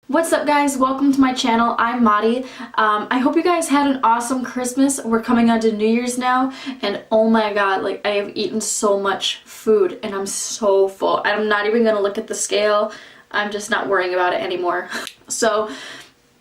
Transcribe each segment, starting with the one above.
What's up guys, welcome to my channel. I'm Madi. I hope you guys had an awesome Christmas. We're coming on to New Year's now and oh my god, like I have eaten so much food and I'm so full. I'm not even gonna look at the scale. I'm just not worrying about it anymore. So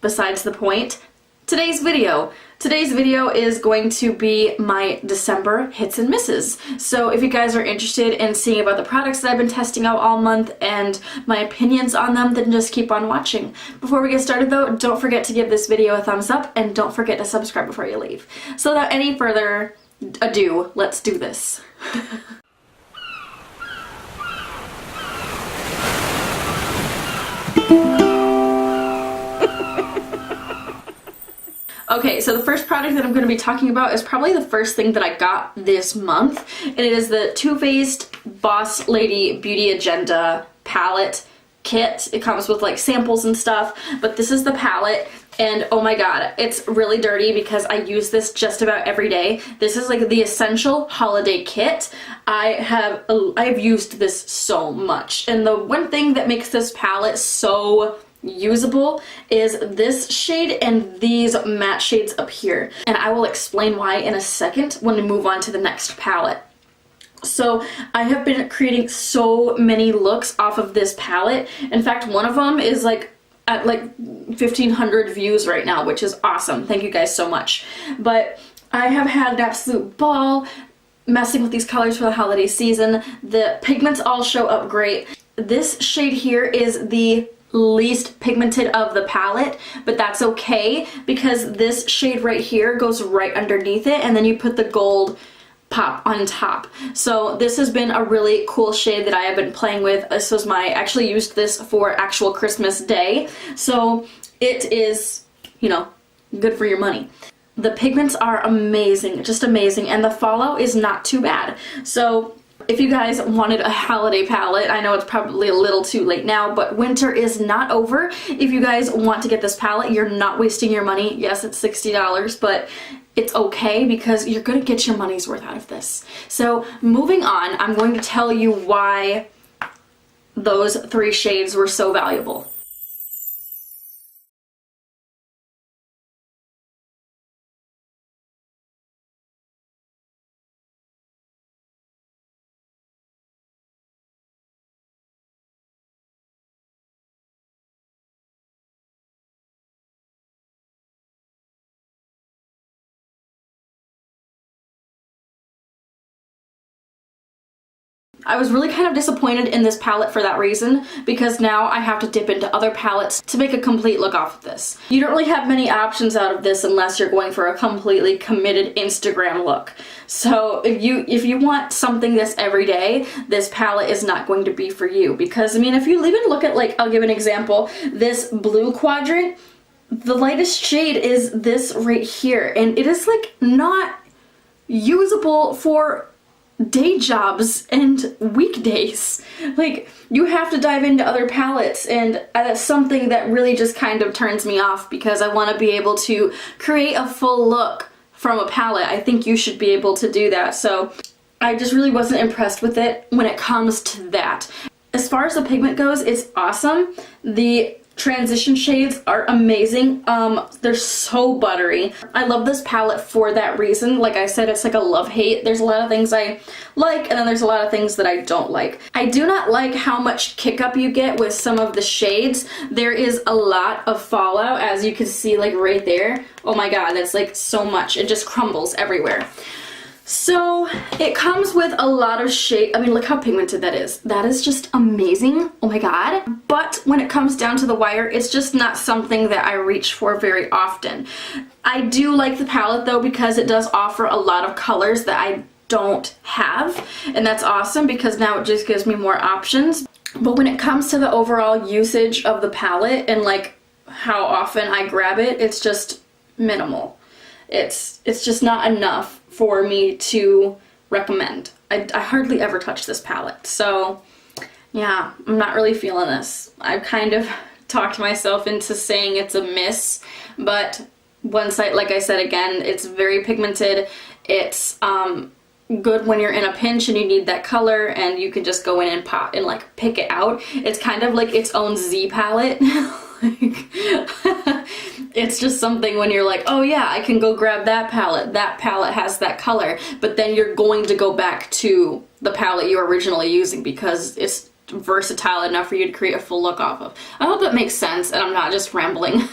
besides the point, today's video is going to be my December hits and misses. So if you guys are interested in seeing about the products that I've been testing out all month and my opinions on them, then just keep on watching. Before we get started though, don't forget to give this video a thumbs up and don't forget to subscribe before you leave. So without any further ado, let's do this. Okay, so the first product that I'm going to be talking about is probably the first thing that I got this month, and it is the Too Faced Boss Lady Beauty Agenda palette kit. It comes with like samples and stuff, but this is the palette, and oh my god, it's really dirty because I use this just about every day. This is like the essential holiday kit. I've used this so much, and the one thing that makes this palette so usable is this shade and these matte shades up here, and I will explain why in a second when we move on to the next palette. So I have been creating so many looks off of this palette. In fact, one of them is like at like 1,500 views right now, which is awesome. Thank you guys so much. But I have had an absolute ball messing with these colors for the holiday season. The pigments all show up great. This shade here is the least pigmented of the palette, but that's okay because this shade right here goes right underneath it, and then you put the gold pop on top. So this has been a really cool shade that I have been playing with. This was I actually used this for actual Christmas Day, so it is, you know, good for your money. The pigments are amazing, just amazing, and the fallout is not too bad. So if you guys wanted a holiday palette, I know it's probably a little too late now, but winter is not over. If you guys want to get this palette, you're not wasting your money. Yes, it's $60, but it's okay because you're gonna get your money's worth out of this. So moving on, I'm going to tell you why those three shades were so valuable. I was really kind of disappointed in this palette for that reason, because now I have to dip into other palettes to make a complete look off of this. You don't really have many options out of this unless you're going for a completely committed Instagram look. So if you want something that's everyday, this palette is not going to be for you, because I mean, if you even look at, like, I'll give an example, this blue quadrant, the lightest shade is this right here, and it is like not usable for day jobs and weekdays. Like, you have to dive into other palettes, and that's something that really just kind of turns me off because I want to be able to create a full look from a palette. I think you should be able to do that, so I just really wasn't impressed with it when it comes to that. As far as the pigment goes, it's awesome. The transition shades are amazing. They're so buttery. I love this palette for that reason. Like I said, it's like a love-hate. There's a lot of things I like, and then there's a lot of things that I don't like. I do not like how much kick-up you get with some of the shades. There is a lot of fallout, as you can see, like right there. Oh my god, that's like so much. It just crumbles everywhere. So it comes with a lot of shade. I mean, look how pigmented that is. That is just amazing. Oh my god. But when it comes down to the wire, it's just not something that I reach for very often. I do like the palette though because it does offer a lot of colors that I don't have, and that's awesome because now it just gives me more options. But when it comes to the overall usage of the palette and like how often I grab it, it's just minimal. It's just not enough for me to recommend. I hardly ever touch this palette, so yeah, I'm not really feeling this. I've kind of talked myself into saying it's a miss, but once like I said again, it's very pigmented. It's good when you're in a pinch and you need that color, and you can just go in and pop and like pick it out. It's kind of like its own Z palette. Like, it's just something when you're like, oh yeah, I can go grab that palette has that color, but then you're going to go back to the palette you were originally using because it's versatile enough for you to create a full look off of. I hope that makes sense and I'm not just rambling.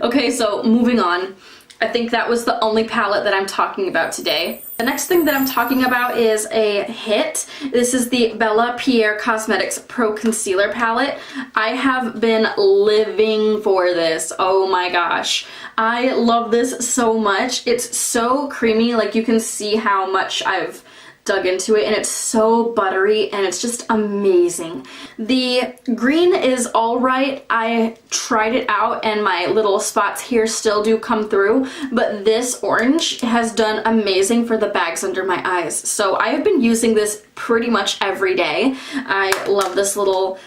Okay, so moving on. I think that was the only palette that I'm talking about today. The next thing that I'm talking about is a hit. This is the BELLAPIERRE Cosmetics Pro Concealer Palette. I have been living for this. Oh my gosh. I love this so much. It's so creamy, like you can see how much I've dug into it, and it's so buttery and it's just amazing. The green is alright. I tried it out and my little spots here still do come through, but this orange has done amazing for the bags under my eyes. So I have been using this pretty much every day. I love this little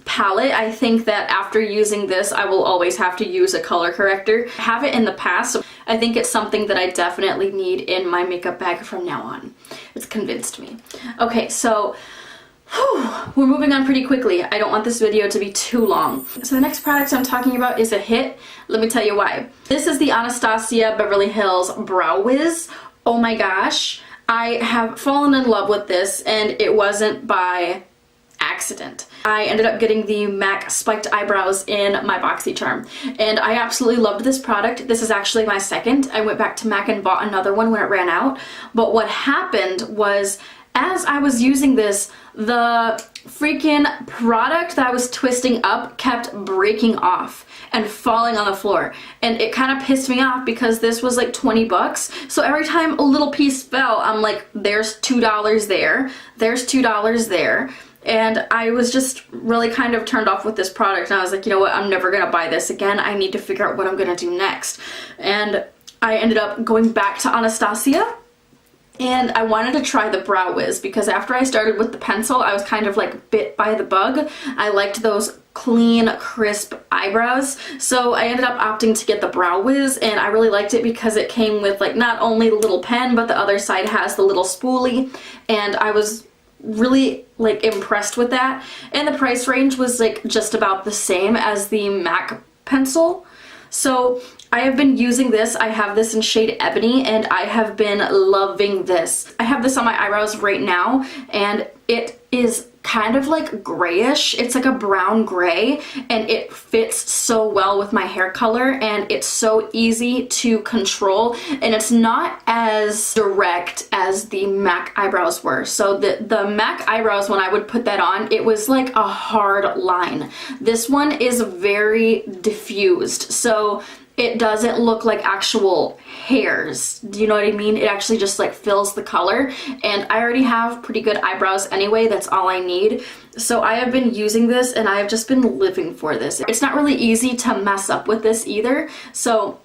palette. I think that after using this, I will always have to use a color corrector. I have it in the past, so I think it's something that I definitely need in my makeup bag from now on. It's convinced me. Okay, so we're moving on pretty quickly. I don't want this video to be too long. So the next product I'm talking about is a hit. Let me tell you why. This is the Anastasia Beverly Hills Brow Wiz. Oh my gosh. I have fallen in love with this, and it wasn't by accident. I ended up getting the MAC Spiked Eyebrows in my BoxyCharm, and I absolutely loved this product. This is actually my second. I went back to MAC and bought another one when it ran out, but what happened was as I was using this, the freaking product that I was twisting up kept breaking off and falling on the floor, and it kind of pissed me off because this was like 20 bucks. So every time a little piece fell, I'm like, there's $2 there, there's $2 there. And I was just really kind of turned off with this product, and I was like, you know what, I'm never gonna buy this again. I need to figure out what I'm gonna do next. And I ended up going back to Anastasia, and I wanted to try the Brow Wiz because after I started with the pencil, I was kind of like bit by the bug. I liked those clean, crisp eyebrows, so I ended up opting to get the Brow Wiz, and I really liked it because it came with like not only the little pen, but the other side has the little spoolie, and I was really like impressed with that. And the price range was like just about the same as the MAC pencil. So I have been using this. I have this in shade Ebony, and I have been loving this. I have this on my eyebrows right now, and it is kind of like grayish. It's like a brown gray, and it fits so well with my hair color, and it's so easy to control, and it's not as direct as the MAC eyebrows were. So the MAC eyebrows, when I would put that on, it was like a hard line. This one is very diffused, so it doesn't look like actual hairs. Do you know what I mean? It actually just like fills the color, and I already have pretty good eyebrows anyway. That's all I need. So I have been using this, and I have just been living for this. It's not really easy to mess up with this either, so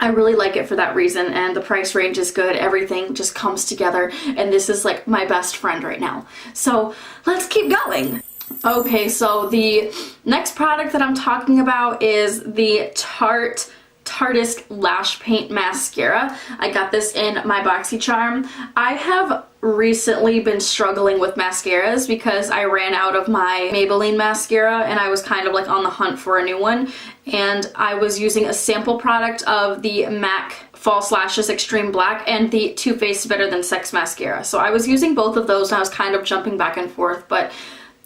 I really like it for that reason, and the price range is good. Everything just comes together, and this is like my best friend right now. So let's keep going. Okay, so the next product that I'm talking about is the TARTEIST Lash Paint Mascara. I got this in my BoxyCharm. I have recently been struggling with mascaras because I ran out of my Maybelline mascara, and I was kind of like on the hunt for a new one, and I was using a sample product of the MAC False Lashes Extreme Black and the Too Faced Better Than Sex mascara. So I was using both of those, and I was kind of jumping back and forth, but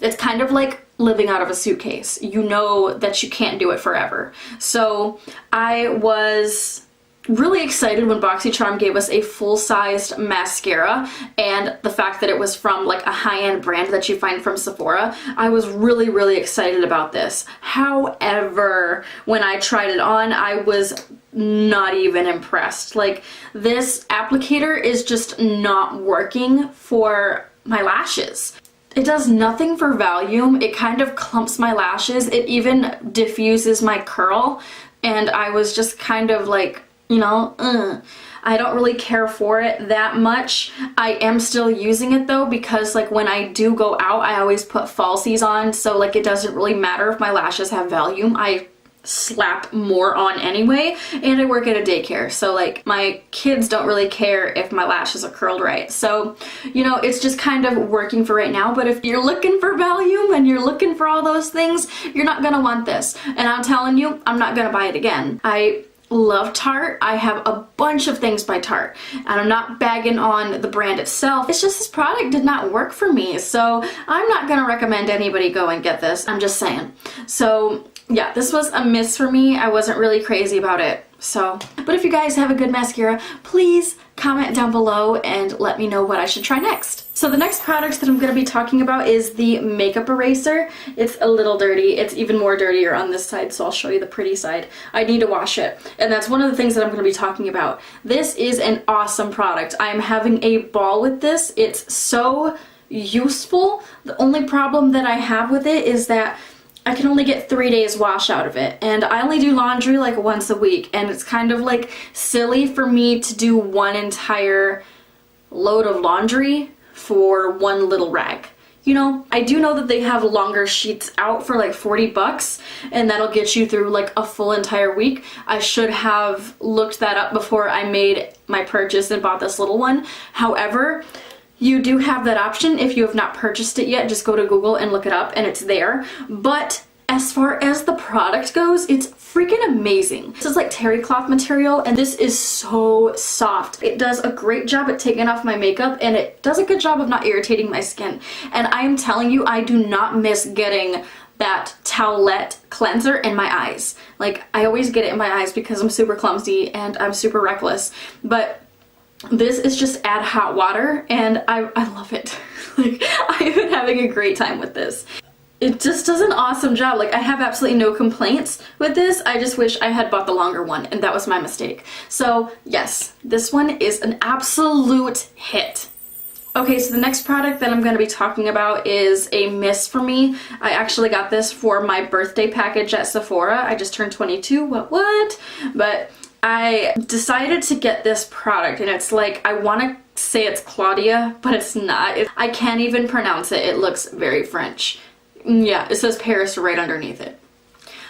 it's kind of like living out of a suitcase. You know that you can't do it forever. So I was really excited when BoxyCharm gave us a full-sized mascara, and the fact that it was from like a high-end brand that you find from Sephora. I was really, really excited about this. However, when I tried it on, I was not even impressed. Like, this applicator is just not working for my lashes. It does nothing for volume. It kind of clumps my lashes. It even diffuses my curl, and I was just kind of like, you know, I don't really care for it that much. I am still using it though, because like when I do go out, I always put falsies on, so like it doesn't really matter if my lashes have volume. I slap more on anyway, and I work at a daycare, so like my kids don't really care if my lashes are curled right. So, you know, it's just kind of working for right now. But if you're looking for volume and you're looking for all those things, you're not gonna want this. And I'm telling you, I'm not gonna buy it again. I love Tarte. I have a bunch of things by Tarte, and I'm not bagging on the brand itself. It's just this product did not work for me, so I'm not gonna recommend anybody go and get this. I'm just saying. So yeah, this was a miss for me. I wasn't really crazy about it. So, but if you guys have a good mascara, please comment down below and let me know what I should try next. So the next product that I'm going to be talking about is the makeup eraser. It's a little dirty. It's even more dirtier on this side, so I'll show you the pretty side. I need to wash it, and that's one of the things that I'm going to be talking about. This is an awesome product. I'm having a ball with this. It's so useful. The only problem that I have with it is that I can only get 3 days wash out of it, and I only do laundry like once a week, and it's kind of like silly for me to do one entire load of laundry for one little rag. You know, I do know that they have longer sheets out for like 40 bucks, and that'll get you through like a full entire week. I should have looked that up before I made my purchase and bought this little one. However, you do have that option if you have not purchased it yet. Just go to Google and look it up, and it's there. But as far as the product goes, it's freaking amazing. This is like terry cloth material, and this is so soft. It does a great job at taking off my makeup, and it does a good job of not irritating my skin. And I am telling you, I do not miss getting that towelette cleanser in my eyes. Like, I always get it in my eyes because I'm super clumsy and I'm super reckless. But this is just add hot water, and I love it. Like, I've been having a great time with this. It just does an awesome job. Like, I have absolutely no complaints with this. I just wish I had bought the longer one, and that was my mistake. So yes, this one is an absolute hit. Okay, so the next product that I'm going to be talking about is a miss for me. I actually got this for my birthday package at Sephora. I just turned 22, what? But I decided to get this product, and it's like, I want to say it's Claudia, but it's not. I can't even pronounce it. It looks very French. Yeah, it says Paris right underneath it.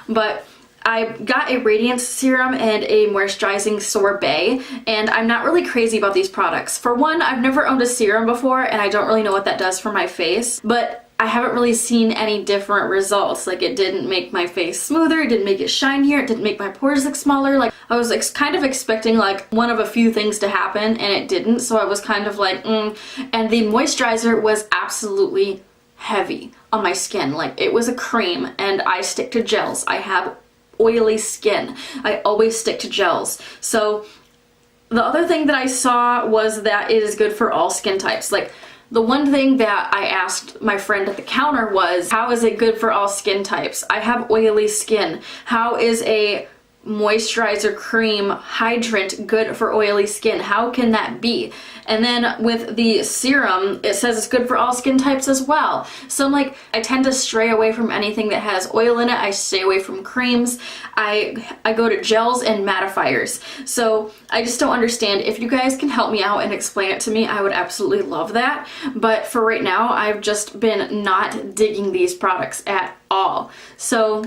But I got a radiance serum and a moisturizing sorbet, and I'm not really crazy about these products. For one, I've never owned a serum before, and I don't really know what that does for my face, but I haven't really seen any different results. Like, it didn't make my face smoother, it didn't make it shinier, it didn't make my pores look smaller. Like, I was kind of expecting like one of a few things to happen, and it didn't, so I was kind of like, And the moisturizer was absolutely heavy on my skin. Like, it was a cream, and I stick to gels. I have oily skin. I always stick to gels. So the other thing that I saw was that it is good for all skin types. Like, the one thing that I asked my friend at the counter was, how is it good for all skin types? I have oily skin. How is a moisturizer cream hydrant good for oily skin? How can that be? And then with the serum, it says it's good for all skin types as well. So I'm like, I tend to stray away from anything that has oil in it. I stay away from creams. I go to gels and mattifiers. So I just don't understand. If you guys can help me out and explain it to me, I would absolutely love that. But for right now, I've just been not digging these products at all. So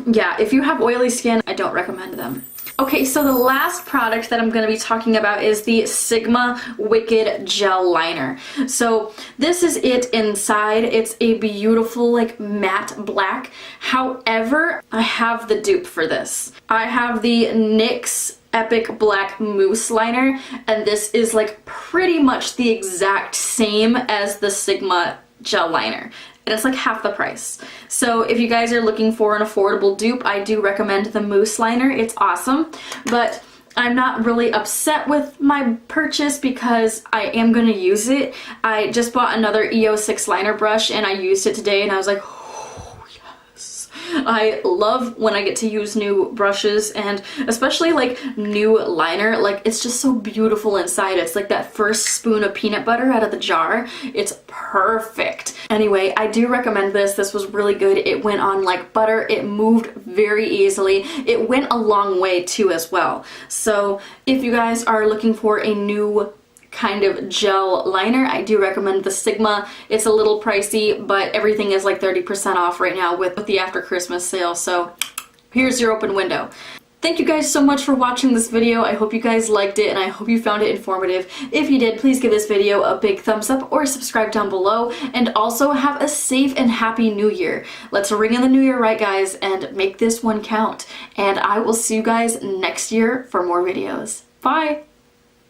yeah, if you have oily skin, I don't recommend them. Okay, so the last product that I'm going to be talking about is the Sigma Wicked Gel Liner. So this is it inside. It's a beautiful like matte black. However, I have the dupe for this. I have the NYX Epic Black Mousse Liner, and this is like pretty much the exact same as the Sigma Gel Liner. And it's like half the price. So if you guys are looking for an affordable dupe, I do recommend the Mousse Liner. It's awesome. But I'm not really upset with my purchase because I am going to use it. I just bought another EO6 liner brush, and I used it today, and I was like, oh yes. I love when I get to use new brushes, and especially like new liner. Like, it's just so beautiful inside. It's like that first spoon of peanut butter out of the jar. It's perfect. Anyway, I do recommend this. This was really good. It went on like butter. It moved very easily. It went a long way too as well. So if you guys are looking for a new kind of gel liner, I do recommend the Sigma. It's a little pricey, but everything is like 30% off right now with the after Christmas sale. So Here's your open window. Thank you guys so much for watching this video. I hope you guys liked it and I hope you found it informative. If you did, please give this video a big thumbs up or subscribe down below, and also have a safe and happy new year. Let's ring in the new year right, guys, and make this one count. And I will see you guys next year for more videos. Bye!